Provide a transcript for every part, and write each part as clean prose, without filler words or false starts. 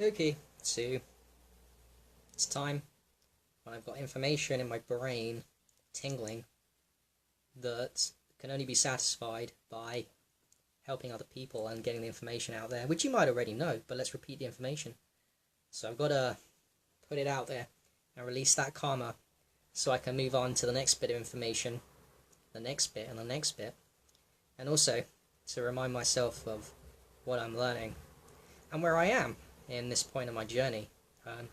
Okay, so it's time when I've got information in my brain tingling that can only be satisfied by helping other people and getting the information out there, which you might already know, but let's repeat the information. So I've got to put it out there and release that karma so I can move on to the next bit of information, the next bit and the next bit, and also to remind myself of what I'm learning and where I am in this point of my journey,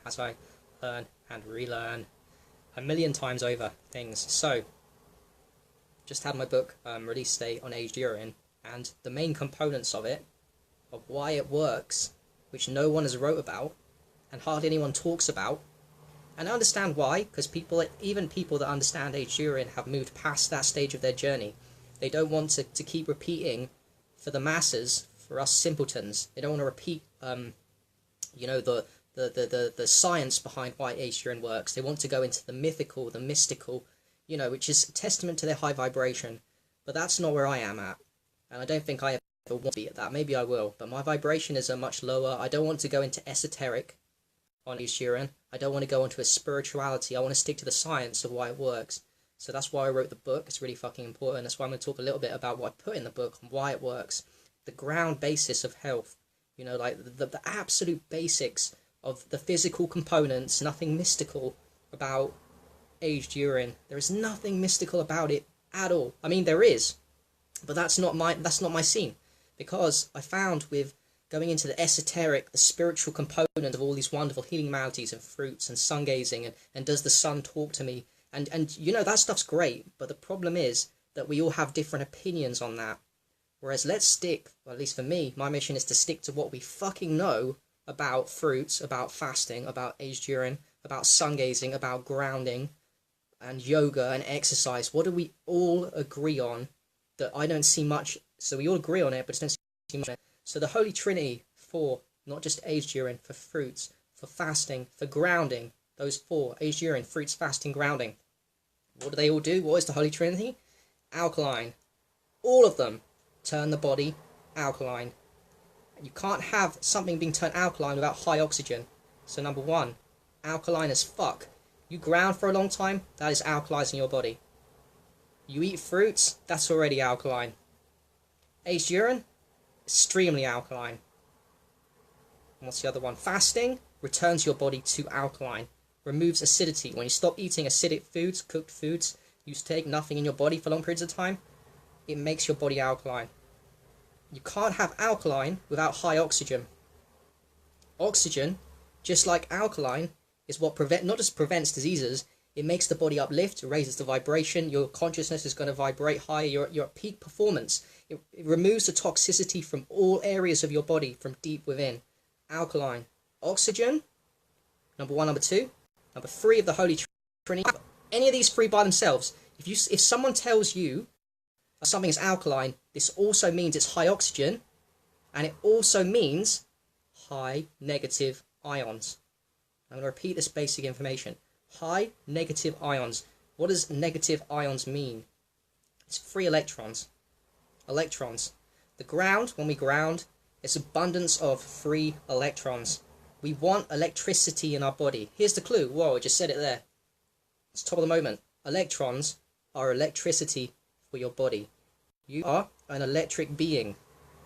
as I learn and relearn a million times over things. So just had my book release date on aged urine, and the main components of it, of why it works, which no one has wrote about and hardly anyone talks about. And I understand why, because even people that understand aged urine have moved past that stage of their journey. They don't want to keep repeating for the masses, for us simpletons. They don't want to repeat the science behind why aged urine works. They want to go into the mythical, the mystical, which is a testament to their high vibration. But that's not where I am at. And I don't think I ever want to be at that. Maybe I will, but my vibration is much lower. I don't want to go into esoteric on aged urine. I don't want to go into a spirituality. I want to stick to the science of why it works. So that's why I wrote the book. It's really fucking important. That's why I'm going to talk a little bit about what I put in the book and why it works. The ground basis of health. Like the absolute basics of the physical components. Nothing mystical about aged urine. There is nothing mystical about it at all. I mean, there is, but that's not my scene, because I found with going into the esoteric, the spiritual component of all these wonderful healing modalities and fruits and sun gazing and does the sun talk to me, and that stuff's great, but the problem is that we all have different opinions on that. Whereas let's stick, well, at least for me, my mission is to stick to what we fucking know about fruits, about fasting, about aged urine, about sun gazing, about grounding and yoga and exercise. What do we all agree on that I don't see much? So we all agree on it, but don't see much. So the Holy Trinity for not just aged urine, for fruits, for fasting, for grounding, those four: aged urine, fruits, fasting, grounding. What do they all do? What is the Holy Trinity? Alkaline. All of them turn the body alkaline. You can't have something being turned alkaline without high oxygen. So number one, alkaline as fuck. You ground for a long time, that is alkalizing your body. You eat fruits, that's already alkaline. Aged urine, extremely alkaline. And what's the other one? Fasting returns your body to alkaline, removes acidity. When you stop eating acidic foods, cooked foods, you take nothing in your body for long periods of time, it makes your body alkaline. You can't have alkaline without high oxygen. Oxygen, just like alkaline, is what not just prevents diseases, it makes the body uplift, raises the vibration, your consciousness is going to vibrate higher, you're at peak performance. It removes the toxicity from all areas of your body, from deep within. Alkaline. Oxygen, number one, number two. Number three of the Holy Trinity. Any of these three by themselves, if someone tells you something is alkaline, this also means it's high oxygen, and it also means high negative ions. I'm going to repeat this basic information. High negative ions. What does negative ions mean? It's free electrons. Electrons. The ground, when we ground, it's abundance of free electrons. We want electricity in our body. Here's the clue. Whoa, I just said it there. It's top of the moment. Electrons are electricity for your body. You are an electric being.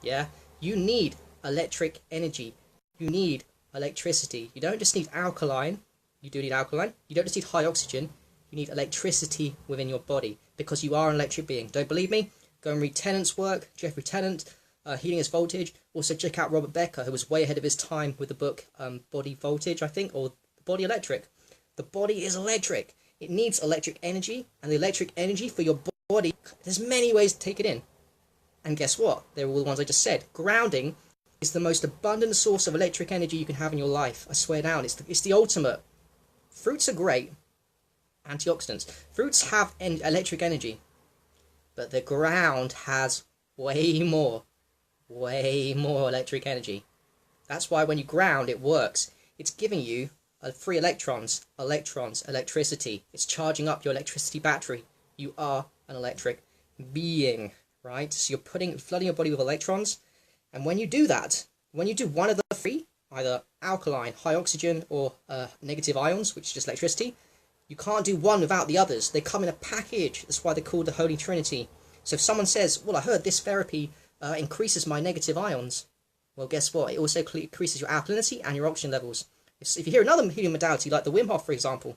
Yeah? You need electric energy. You need electricity. You don't just need alkaline. You do need alkaline. You don't just need high oxygen. You need electricity within your body, because you are an electric being. Don't believe me? Go and read Tennant's work, Jeffrey Tennant, Healing as Voltage. Also check out Robert Becker, who was way ahead of his time with the book Body Voltage, I think, or Body Electric. The body is electric. It needs electric energy, and the electric energy for your body, there's many ways to take it in. And guess what? They're all the ones I just said. Grounding is the most abundant source of electric energy you can have in your life. I swear down, it's the ultimate. Fruits are great. Antioxidants. Fruits have electric energy, but the ground has way more electric energy. That's why when you ground, it works. It's giving you free electrons, electricity. It's charging up your electricity battery. You are an electric being, right? So you're flooding your body with electrons, and when you do that, when you do one of the three, either alkaline, high oxygen, or negative ions, which is just electricity. You can't do one without the others. They come in a package. That's why they're called the Holy Trinity. So if someone says, well, I heard this therapy increases my negative ions, well, guess what? It also increases your alkalinity and your oxygen levels. If you hear another healing modality, like the Wim Hof, for example,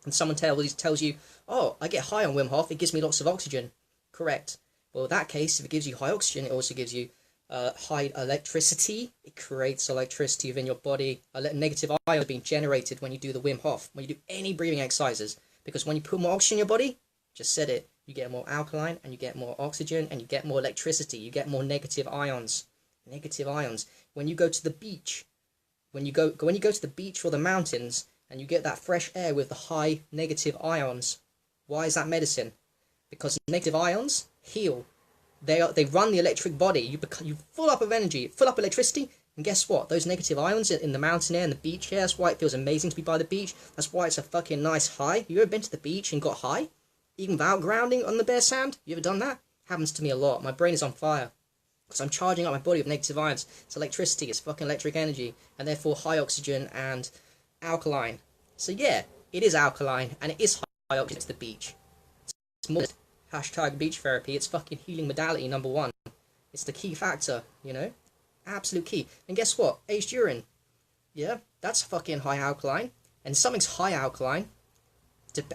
and someone tells you, oh, I get high on Wim Hof, it gives me lots of oxygen. Correct. Well, in that case, if it gives you high oxygen, it also gives you high electricity. It creates electricity within your body. Negative ions are being generated when you do the Wim Hof, when you do any breathing exercises. Because when you put more oxygen in your body, just said it, you get more alkaline and you get more oxygen and you get more electricity. You get more negative ions. Negative ions. When you go to the beach, when you go to the beach or the mountains and you get that fresh air with the high negative ions, why is that medicine? Because negative ions heal. They run the electric body. You full up of energy, full up electricity, and guess what? Those negative ions in the mountain air and the beach air, that's why it feels amazing to be by the beach. That's why it's a fucking nice high. You ever been to the beach and got high? Even without grounding on the bare sand? You ever done that? Happens to me a lot. My brain is on fire. Because I'm charging up my body with negative ions. It's electricity, it's fucking electric energy, and therefore high oxygen and alkaline. So yeah, it is alkaline, and it is high oxygen to the beach. It's more hashtag beach therapy. It's fucking healing modality #1. It's the key factor, you know? Absolute key. And guess what? Aged urine. Yeah, that's fucking high alkaline. And something's high alkaline.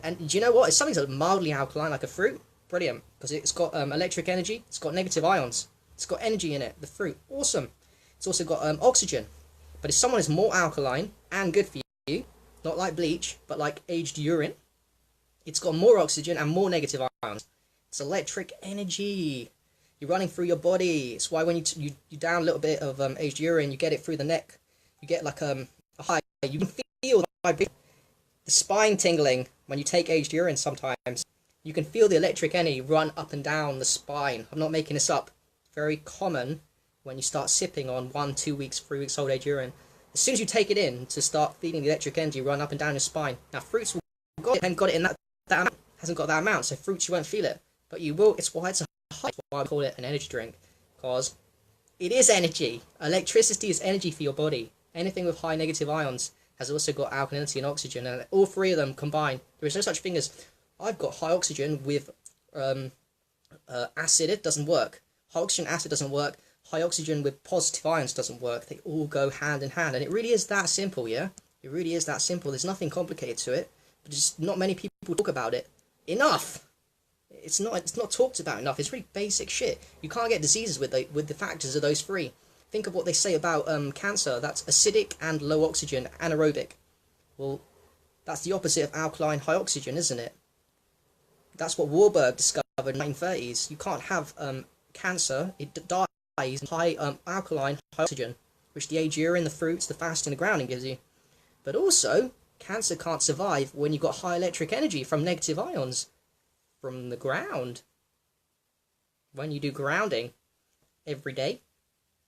And do you know what? If something's mildly alkaline, like a fruit, brilliant. Because it's got electric energy, it's got negative ions. It's got energy in it, the fruit. Awesome. It's also got oxygen. But if someone is more alkaline and good for you, not like bleach, but like aged urine, it's got more oxygen and more negative ions. It's electric energy. You're running through your body. It's why when you down a little bit of aged urine, you get it through the neck. You get like a high. You can feel the spine tingling when you take aged urine sometimes. You can feel the electric energy run up and down the spine. I'm not making this up. Very common when you start sipping on 1, 2 weeks, 3 weeks old age urine. As soon as you take it in, to start feeling the electric energy run up and down your spine. Now fruits will haven't got it in that amount, hasn't got that amount, so fruits you won't feel it, but you will. It's why it's a high. That's why I call it an energy drink, because it is energy. Electricity is energy for your body. Anything with high negative ions has also got alkalinity and oxygen, and all three of them combined. There is no such thing as I've got high oxygen with acid. It doesn't work. High oxygen acid doesn't work. High oxygen with positive ions doesn't work. They all go hand in hand. And it really is that simple, yeah? It really is that simple. There's nothing complicated to it. But just not many people talk about it enough. It's not talked about enough. It's really basic shit. You can't get diseases with the factors of those three. Think of what they say about cancer. That's acidic and low oxygen, anaerobic. Well, that's the opposite of alkaline high oxygen, isn't it? That's what Warburg discovered in the 1930s. You can't have cancer, it dies high alkaline, high oxygen, which the aged urine, the fruits, the fasting, the grounding gives you. But also, cancer can't survive when you've got high electric energy from negative ions from the ground. When you do grounding every day,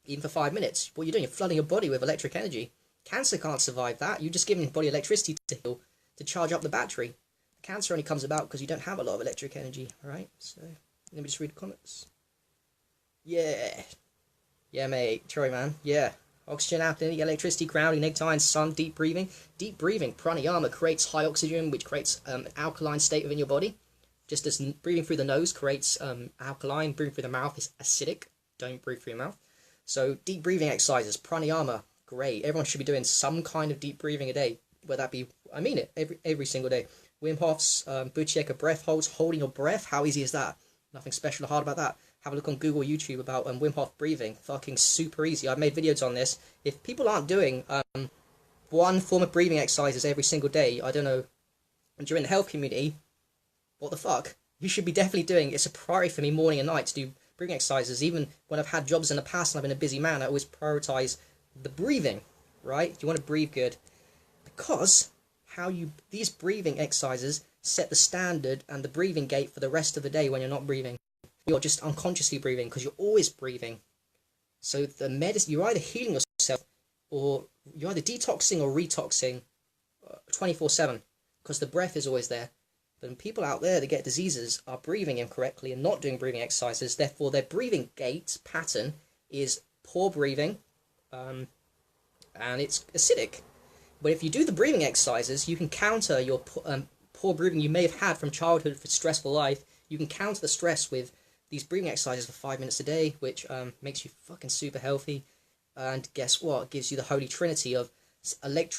even for 5 minutes, what you're doing, you're flooding your body with electric energy. Cancer can't survive that. You're just giving your body electricity to heal, to charge up the battery. Cancer only comes about because you don't have a lot of electric energy, alright? So, let me just read the comments. Yeah. Yeah, mate. Troy, man. Yeah. Oxygen, alkalinity, electricity, grounding, negative ions, sun, deep breathing. Deep breathing, pranayama, creates high oxygen, which creates an alkaline state within your body. Just as breathing through the nose creates alkaline, breathing through the mouth is acidic. Don't breathe through your mouth. So, deep breathing exercises, pranayama, great. Everyone should be doing some kind of deep breathing a day. Whether that be, I mean it, every single day. Wim Hof's, Buchieka breath holds, holding your breath. How easy is that? Nothing special or hard about that. Have a look on Google, YouTube about Wim Hof breathing. Fucking super easy. I've made videos on this. If people aren't doing one form of breathing exercises every single day, I don't know, and you're in the health community, what the fuck? You should be definitely doing. It's a priority for me morning and night to do breathing exercises. Even when I've had jobs in the past and I've been a busy man, I always prioritize the breathing, right? You want to breathe good. Because these breathing exercises set the standard and the breathing gate for the rest of the day when you're not breathing. You're just unconsciously breathing because you're always breathing. So the medicine, you're either healing yourself or you're either detoxing or retoxing 24/7 because the breath is always there. But people out there that get diseases are breathing incorrectly and not doing breathing exercises. Therefore, their breathing gait pattern is poor breathing, and it's acidic. But if you do the breathing exercises, you can counter your poor breathing you may have had from childhood for stressful life. You can counter the stress with these breathing exercises for 5 minutes a day, which makes you fucking super healthy. And guess what? It gives you the holy trinity of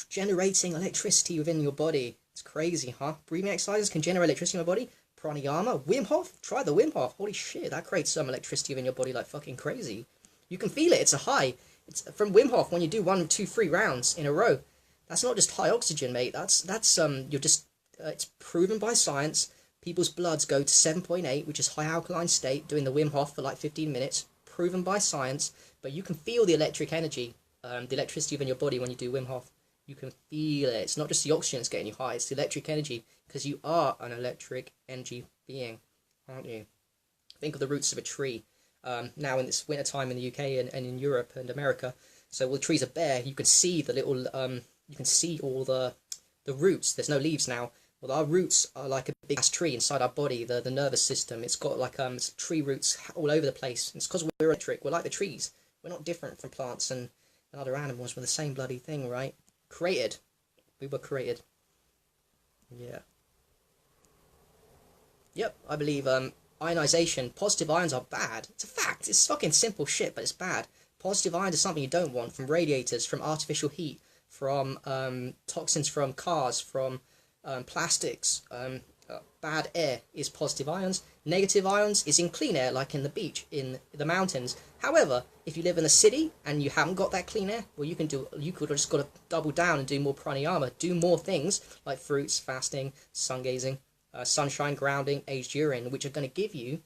generating electricity within your body. It's crazy, huh? Breathing exercises can generate electricity in your body. Pranayama, Wim Hof, try the Wim Hof. Holy shit, that creates some electricity within your body like fucking crazy. You can feel it. It's a high. It's from Wim Hof when you do 1, 2, 3 rounds in a row. That's not just high oxygen, mate. That's you're just it's proven by science. People's bloods go to 7.8, which is high alkaline state, doing the Wim Hof for like 15 minutes. Proven by science. But you can feel the electric energy, the electricity within your body when you do Wim Hof. You can feel it. It's not just the oxygen that's getting you high, it's the electric energy, because you are an electric energy being, aren't you? Think of the roots of a tree. Now in this winter time in the UK and in Europe and America, so when the trees are bare, you can see the little, you can see all the roots. There's no leaves now. Well, our roots are like a big ass tree inside our body, the nervous system. It's got like tree roots all over the place. It's because we're electric. We're like the trees. We're not different from plants and other animals. We're the same bloody thing, right? Created. We were created. Yeah. Yep, I believe ionization, positive ions are bad. It's a fact. It's fucking simple shit, but it's bad. Positive ions are something you don't want from radiators, from artificial heat, from toxins from cars, from plastics. Bad air is positive ions. Negative ions is in clean air, like in the beach, in the mountains. However, if you live in a city and you haven't got that clean air, well, you could have just got to double down and do more pranayama, do more things like fruits, fasting, sun gazing, sunshine, grounding, aged urine, which are going to give you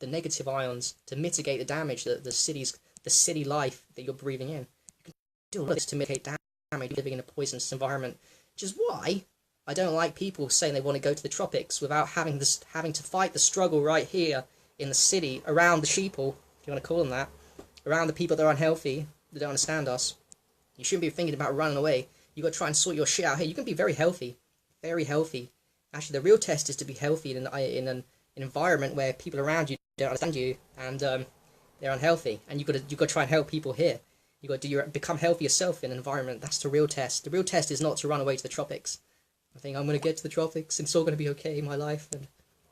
the negative ions to mitigate the damage that the city life that you're breathing in. You can do all this to mitigate damage living in a poisonous environment, which is why I don't like people saying they want to go to the tropics without having to fight the struggle right here in the city around the sheeple, if you want to call them that, around the people that are unhealthy, that don't understand us. You shouldn't be thinking about running away. You got to try and sort your shit out here. You can be very healthy, very healthy. Actually, the real test is to be healthy in an environment where people around you don't understand you and they're unhealthy, and you got to try and help people here. You got to become healthy yourself in an environment. That's the real test. The real test is not to run away to the tropics. I think I'm going to get to the tropics and it's all going to be okay in my life. And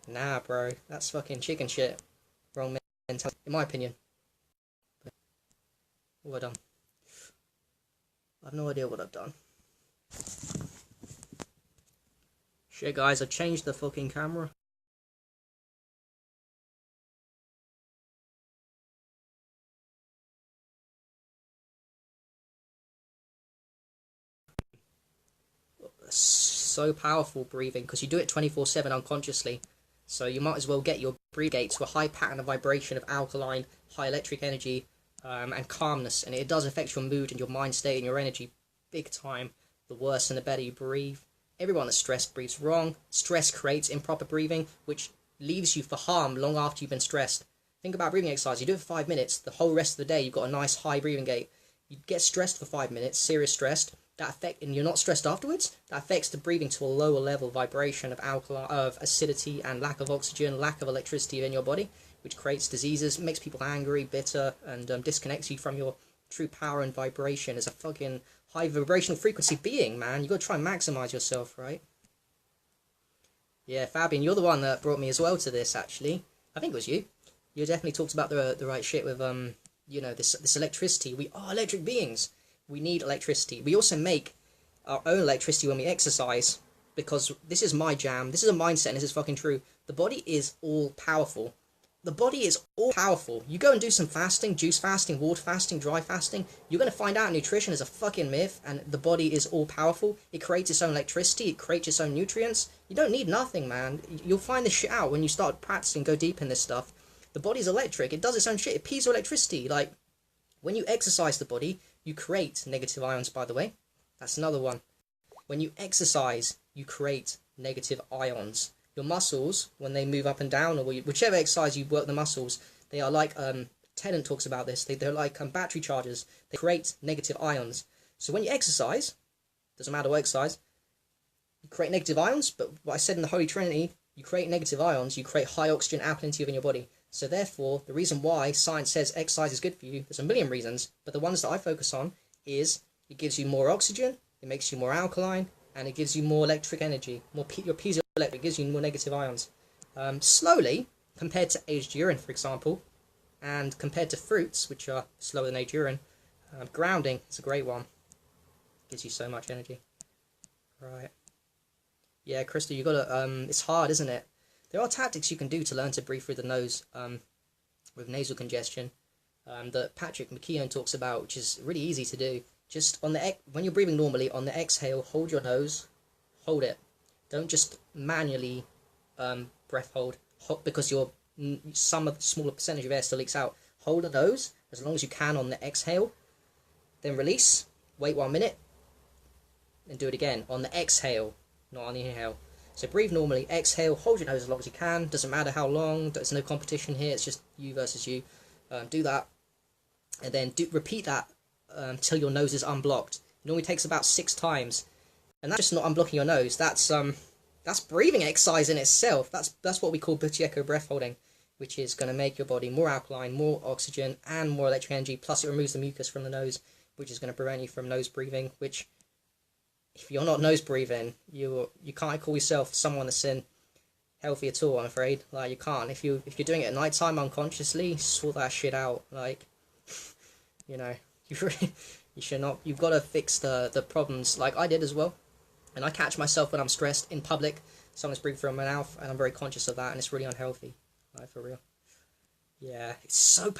nah, bro, that's fucking chicken shit. Wrong mentality, in my opinion. But what have I done? I have no idea what I've done. Shit, guys, I changed the fucking camera. So powerful breathing, because you do it 24/7 unconsciously, so you might as well get your breathing gate to a high pattern of vibration of alkaline, high electric energy, and calmness, and it does affect your mood and your mind state and your energy big time. The worse and the better you breathe. Everyone that's stressed breathes wrong. Stress creates improper breathing, which leaves you for harm long after you've been stressed. Think about breathing exercise. You do it for 5 minutes, the whole rest of the day you've got a nice high breathing gate. You get stressed for 5 minutes, serious stressed, and you're not stressed afterwards, that affects the breathing to a lower level vibration of acidity and lack of oxygen, lack of electricity in your body, which creates diseases, makes people angry, bitter, and disconnects you from your true power and vibration as a fucking high vibrational frequency being, man. You got to try and maximize yourself, right? Yeah, Fabian, you're the one that brought me as well to this, actually. I think it was you. You definitely talked about the right shit with you know, this electricity. We are electric beings. We need electricity. We also make our own electricity when we exercise, because this is my jam. This is a mindset, and this is fucking true. The body is all powerful. The body is all powerful. You go and do some fasting, juice fasting, water fasting, dry fasting, you're going to find out nutrition is a fucking myth, and the body is all powerful. It creates its own electricity. It creates its own nutrients. You don't need nothing, man. You'll find this shit out when you start practicing, go deep in this stuff. The body's electric. It does its own shit. It piezo electricity. Like, when you exercise the body, you create negative ions, by the way. That's another one. When you exercise, you create negative ions. Your muscles, when they move up and down, or whichever exercise you work the muscles, they are like, Tennant talks about this, they're like battery chargers. They create negative ions. So when you exercise, doesn't matter what exercise, you create negative ions, but what I said in the Holy Trinity, you create negative ions, you create high oxygen alkalinity within your body. So therefore, the reason why science says exercise is good for you, there's a million reasons, but the ones that I focus on is It gives you more oxygen, it makes you more alkaline, and it gives you more electric energy. Your piezoelectric gives you more negative ions. Slowly, compared to aged urine, for example, and compared to fruits, which are slower than aged urine, grounding is a great one. Gives you so much energy. Right. Yeah, Krista, you gotta, it's hard, isn't it? There are tactics you can do to learn to breathe through the nose with nasal congestion that Patrick McKeown talks about, which is really easy to do. Just when you're breathing normally, on the exhale, hold your nose, hold it. Don't just manually breath hold because some of the smaller percentage of air still leaks out. Hold the nose as long as you can on the exhale, then release, wait 1 minute, and do it again on the exhale, not on the inhale. So breathe normally, exhale, hold your nose as long as you can, doesn't matter how long, there's no competition here, it's just you versus you. Do that, and then repeat that until your nose is unblocked. It normally takes about 6 times, and that's just not unblocking your nose, that's breathing exercise in itself. That's what we call Buteyko breath holding, which is going to make your body more alkaline, more oxygen, and more electric energy, plus it removes the mucus from the nose, which is going to prevent you from nose breathing, which, if you're not nose breathing, you can't call yourself someone that's healthy at all, I'm afraid. Like, you can't. If you're doing it at night time unconsciously, sort that shit out. Like, you know, you should not. You've got to fix the problems, like I did as well. And I catch myself when I'm stressed in public. Someone's breathing through my mouth, and I'm very conscious of that, and it's really unhealthy. Like, for real. Yeah, it's so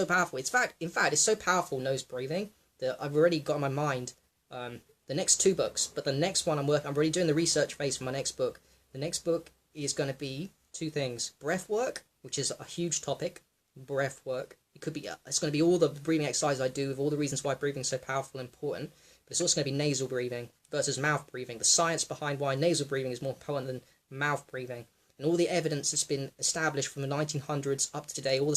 powerful. In fact, it's so powerful, nose breathing, that I've already got in my mind the next 2 books, but the next one I'm already doing the research phase for my next book. The next book is going to be 2 things: breath work, which is a huge topic. Breath work. It's going to be all the breathing exercises I do with all the reasons why breathing is so powerful and important. But it's also going to be nasal breathing versus mouth breathing. The science behind why nasal breathing is more important than mouth breathing, and all the evidence that's been established from the 1900s up to today. All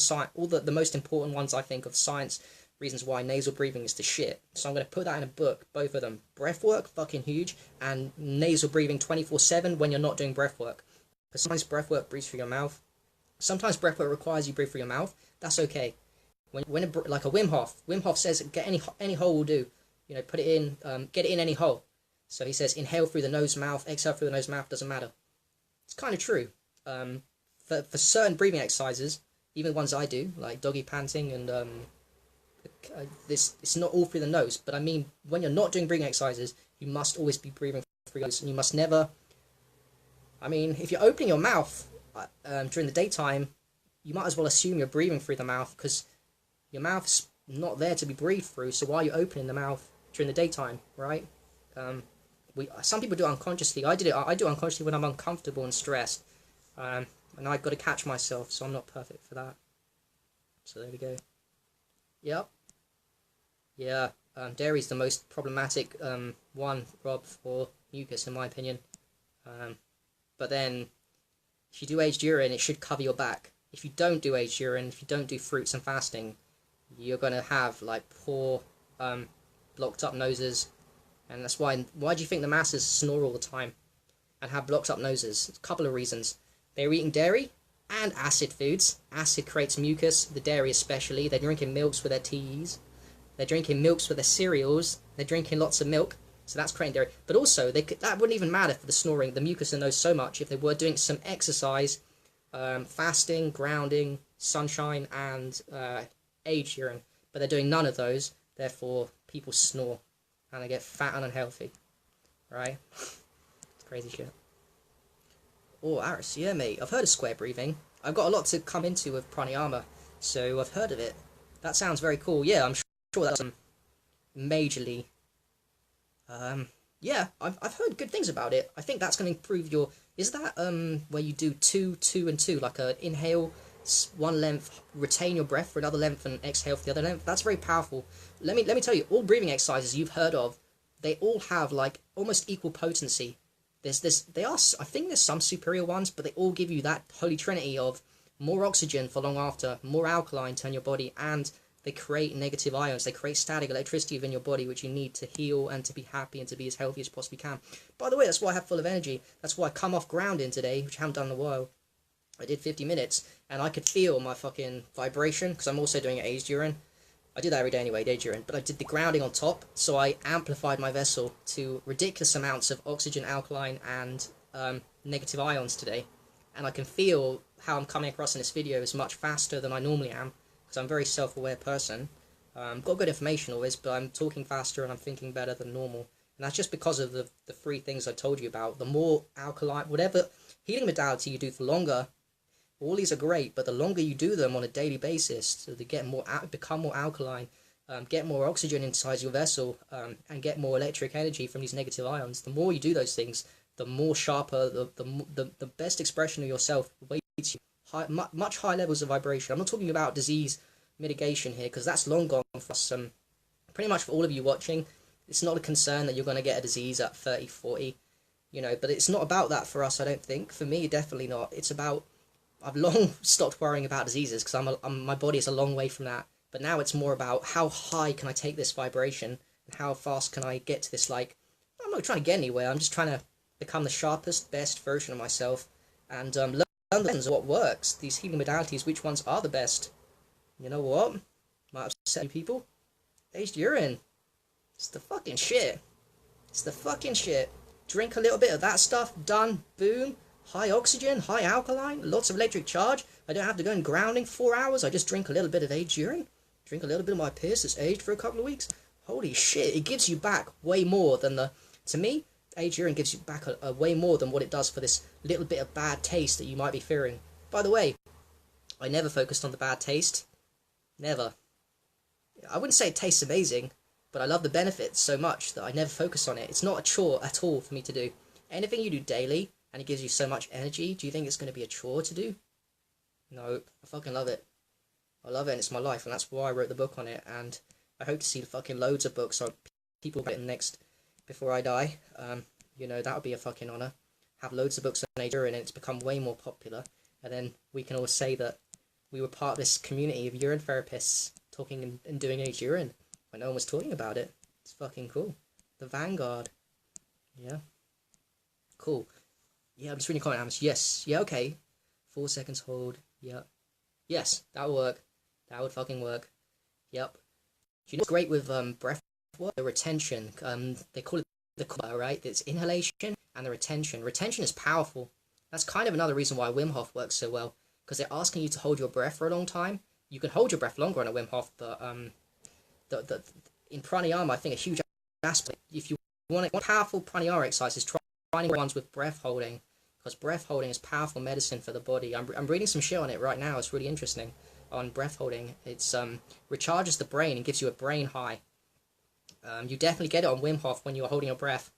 the most important ones, I think, of science reasons why nasal breathing is the shit. So I'm going to put that in a book, both of them. Breath work, fucking huge, and nasal breathing 24/7 when you're not doing breath work. Because sometimes breath work breathes through your mouth. Sometimes breath work requires you breathe through your mouth. That's okay. Like a Wim Hof says, get any hole will do. You know, put it in, get it in any hole. So he says, inhale through the nose, mouth, exhale through the nose, mouth, doesn't matter. It's kind of true. For certain breathing exercises, even ones I do, like doggy panting and it's not all through the nose, but I mean, when you're not doing breathing exercises, you must always be breathing through your nose, and you must never, I mean, if you're opening your mouth during the daytime, you might as well assume you're breathing through the mouth, because your mouth's not there to be breathed through, so why are you opening the mouth during the daytime, right? Some people do it unconsciously. I do it unconsciously when I'm uncomfortable and stressed, and I've got to catch myself, so I'm not perfect for that. So there we go. Yep. Yeah, dairy's the most problematic one, Rob, for mucus, in my opinion. But then, if you do aged urine, it should cover your back. If you don't do aged urine, if you don't do fruits and fasting, you're going to have, like, poor, blocked up noses. And that's why do you think the masses snore all the time and have blocked up noses? A couple of reasons. They're eating dairy and acid foods. Acid creates mucus, the dairy especially. They're drinking milks with their teas. They're drinking milks with their cereals. They're drinking lots of milk. So that's creating dairy. But also, that wouldn't even matter for the snoring, the mucus in those so much, if they were doing some exercise, fasting, grounding, sunshine, and aged urine. But they're doing none of those. Therefore, people snore. And they get fat and unhealthy. Right? It's crazy shit. Oh, Aris, yeah, mate. I've heard of square breathing. I've got a lot to come into with pranayama, so I've heard of it. That sounds very cool. Yeah, I'm sure that's majorly. Yeah, I've heard good things about it. I think that's going to improve your. Is that where you do 2, 2, and 2, like a inhale, one length, retain your breath for another length, and exhale for the other length? That's very powerful. Let me tell you, all breathing exercises you've heard of, they all have like almost equal potency. I think there's some superior ones, but they all give you that holy trinity of more oxygen for long after, more alkaline to your body, and they create negative ions. They create static electricity within your body, which you need to heal and to be happy and to be as healthy as possibly can. By the way, that's why I have full of energy. That's why I come off grounding today, which I haven't done in a while. I did 50 minutes, and I could feel my fucking vibration, because I'm also doing aged urine. I do that every day anyway, day urine, but I did the grounding on top, so I amplified my vessel to ridiculous amounts of oxygen, alkaline, and negative ions today. And I can feel how I'm coming across in this video is much faster than I normally am, because I'm a very self-aware person. Got good information always, but I'm talking faster and I'm thinking better than normal. And that's just because of the three things I told you about. The more alkaline, whatever healing modality you do for longer, all these are great, but the longer you do them on a daily basis, so they get more, become more alkaline, get more oxygen inside your vessel, and get more electric energy from these negative ions. The more you do those things, the more sharper, the best expression of yourself awaits you. Much higher levels of vibration. I'm not talking about disease mitigation here, because that's long gone for us. Pretty much for all of you watching, it's not a concern that you're going to get a disease at 30, 40, you know, but it's not about that for us, I don't think. For me, definitely not. It's about, I've long stopped worrying about diseases, because my body is a long way from that. But now it's more about how high can I take this vibration, and how fast can I get to this, like, I'm not trying to get anywhere, I'm just trying to become the sharpest, best version of myself, and learn the lessons of what works, these healing modalities, which ones are the best. You know what? Might upset you people. Aged urine. It's the fucking shit. It's the fucking shit. Drink a little bit of that stuff, done, boom. High oxygen, high alkaline, lots of electric charge. I don't have to go in grounding 4 hours. I just drink a little bit of aged urine. Drink a little bit of my piss that's aged for a couple of weeks. Holy shit, it gives you back way more than to me, aged urine gives you back a way more than what it does for this little bit of bad taste that you might be fearing. By the way, I never focused on the bad taste. Never. I wouldn't say it tastes amazing, but I love the benefits so much that I never focus on it. It's not a chore at all for me to do. Anything you do daily, and it gives you so much energy, do you think it's going to be a chore to do? No, I fucking love it. I love it, and it's my life, and that's why I wrote the book on it, and I hope to see fucking loads of books on people written next, before I die. You know, that would be a fucking honour. Have loads of books on nature, and it's become way more popular, and then we can all say that we were part of this community of urine therapists talking and doing aged urine when no one was talking about it. It's fucking cool. The Vanguard. Yeah. Cool. Yeah, I'm just reading comment. Yes. Yeah, okay. 4 seconds hold. Yeah. Yes, that would work. That would fucking work. Yep. You know what's great with breath work? The retention. They call it the core, right? It's inhalation and the retention. Retention is powerful. That's kind of another reason why Wim Hof works so well, because they're asking you to hold your breath for a long time. You can hold your breath longer on a Wim Hof, but in pranayama, I think a huge aspect. If you want powerful pranayama exercises, try ones with breath holding, because breath holding is powerful medicine for the body. I'm reading some shit on it right now. It's really interesting on breath holding. It's recharges the brain and gives you a brain high. You definitely get it on Wim Hof when you're holding your breath.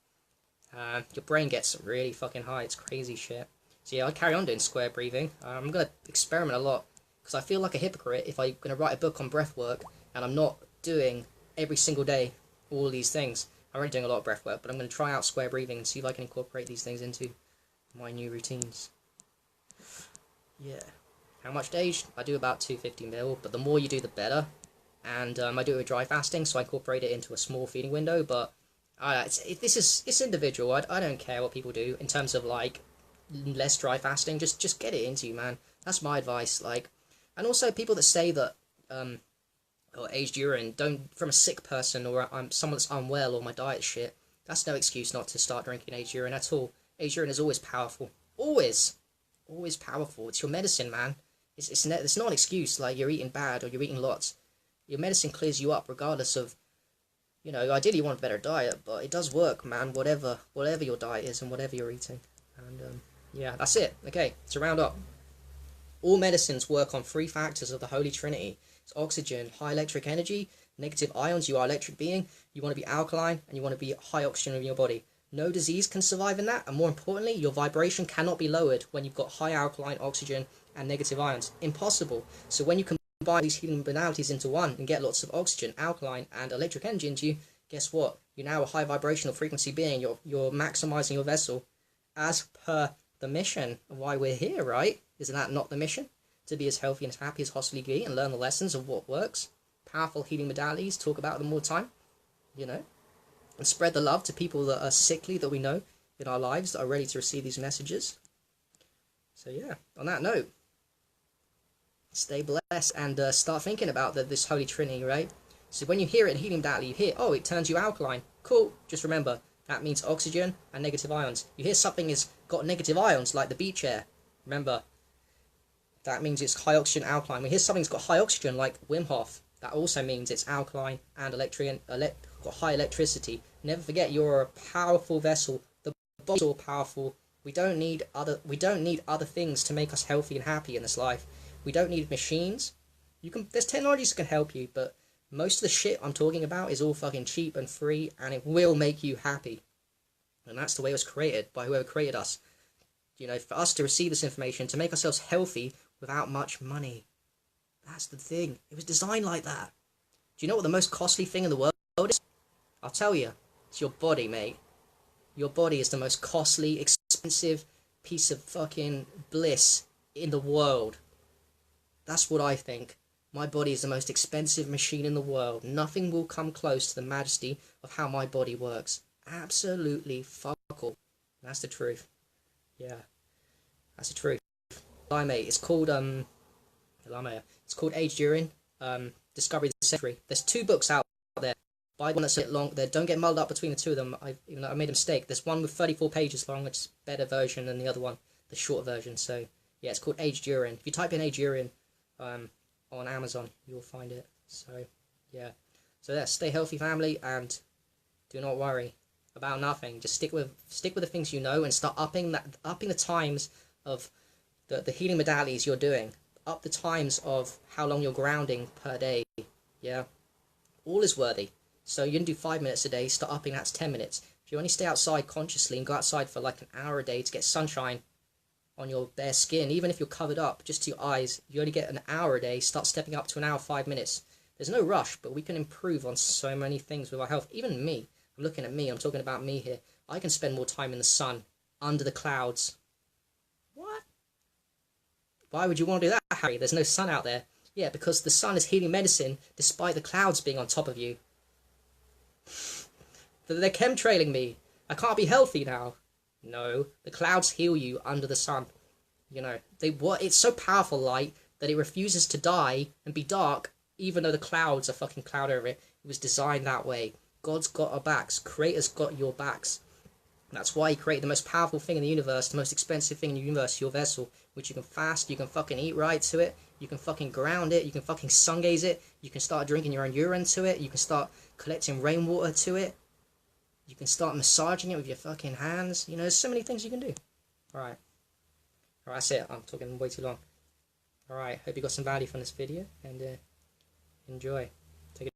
Your brain gets really fucking high. It's crazy shit. So yeah, I'll carry on doing square breathing. I'm going to experiment a lot, because I feel like a hypocrite if I'm going to write a book on breath work and I'm not doing every single day all these things. I'm already doing a lot of breath work, but I'm going to try out square breathing and see if I can incorporate these things into my new routines. Yeah. How much days? I do about 250 ml, but the more you do, the better. And I do it with dry fasting, so I incorporate it into a small feeding window, but it's individual. I don't care what people do in terms of, like, less dry fasting. Just get it into you, man. That's my advice. Like, and also people that say that or aged urine don't, from a sick person, or I'm someone that's unwell, or my diet's shit, that's no excuse not to start drinking aged urine at all. Aged urine is always powerful. Always powerful. It's your medicine, man. It's not an excuse like you're eating bad or you're eating lots. Your medicine clears you up regardless of, you know, ideally you want a better diet, but it does work, man, whatever your diet is and whatever you're eating. And yeah, that's it. Okay, to round up, all medicines work on 3 factors of the Holy Trinity. It's oxygen, high electric energy, negative ions, you are an electric being, you want to be alkaline, and you want to be high oxygen in your body. No disease can survive in that, and more importantly, your vibration cannot be lowered when you've got high alkaline, oxygen, and negative ions. Impossible. So when you combine these healing modalities into one and get lots of oxygen, alkaline, and electric energy into you, guess what? You're now a high vibrational frequency being. You're maximizing your vessel as per the mission of why we're here, right? Isn't that not the mission? To be as healthy and as happy as possibly be and learn the lessons of what works. Powerful healing modalities, talk about them all the time, you know? And spread the love to people that are sickly that we know in our lives that are ready to receive these messages. So yeah, on that note, stay blessed and start thinking about this Holy Trinity, right? So when you hear it in healing modality, you hear, oh, it turns you alkaline. Cool. Just remember, that means oxygen and negative ions. You hear something has got negative ions, like the beach air. Remember, that means it's high oxygen alkaline. We hear something's got high oxygen, like Wim Hof. That also means it's alkaline and got high electricity. Never forget, you're a powerful vessel. The body's all powerful. We don't need other things to make us healthy and happy in this life. We don't need machines. There's technologies that can help you, but most of the shit I'm talking about is all fucking cheap and free, and it will make you happy. And that's the way it was created, by whoever created us. You know, for us to receive this information, to make ourselves healthy without much money. That's the thing. It was designed like that. Do you know what the most costly thing in the world is? I'll tell you. It's your body, mate. Your body is the most costly, expensive piece of fucking bliss in the world. That's what I think. My body is the most expensive machine in the world. Nothing will come close to the majesty of how my body works. Absolutely fuck all. That's the truth. Yeah. That's the truth. Mate, it's called it's called Aged Urine, Discovery of the Century. There's 2 books out there. Buy one that's a bit long. Don't get muddled up between the 2 of them. Even though I made a mistake. There's one with 34 pages long, which is a better version than the other one, the short version. So yeah, it's called Aged Urine. If you type in Aged Urine on Amazon, you'll find it. So yeah. So yeah, stay healthy, family, and do not worry about nothing. Just stick with the things you know, and start upping the times of the healing modalities you're doing. Up the times of how long you're grounding per day. Yeah. All is worthy. So you can do 5 minutes a day, start upping that to 10 minutes. If you only stay outside consciously and go outside for like an hour a day to get sunshine on your bare skin, even if you're covered up just to your eyes, you only get an hour a day, start stepping up to an hour, 5 minutes. There's no rush, but we can improve on so many things with our health. Even me. I'm looking at me, I'm talking about me here. I can spend more time in the sun, under the clouds. What? Why would you want to do that, Harry? There's no sun out there. Yeah, because the sun is healing medicine despite the clouds being on top of you. They're chemtrailing me. I can't be healthy now. No, the clouds heal you under the sun. You know, it's so powerful light that it refuses to die and be dark, even though the clouds are fucking cloud over it. It was designed that way. God's got our backs. Creator's got your backs. That's why he created the most powerful thing in the universe, the most expensive thing in the universe, your vessel, which you can fast, you can fucking eat right to it, you can fucking ground it, you can fucking sun gaze it, you can start drinking your own urine to it, you can start collecting rainwater to it, you can start massaging it with your fucking hands. You know, there's so many things you can do. Alright. Alright, that's it. I'm talking way too long. Alright, hope you got some value from this video, and enjoy.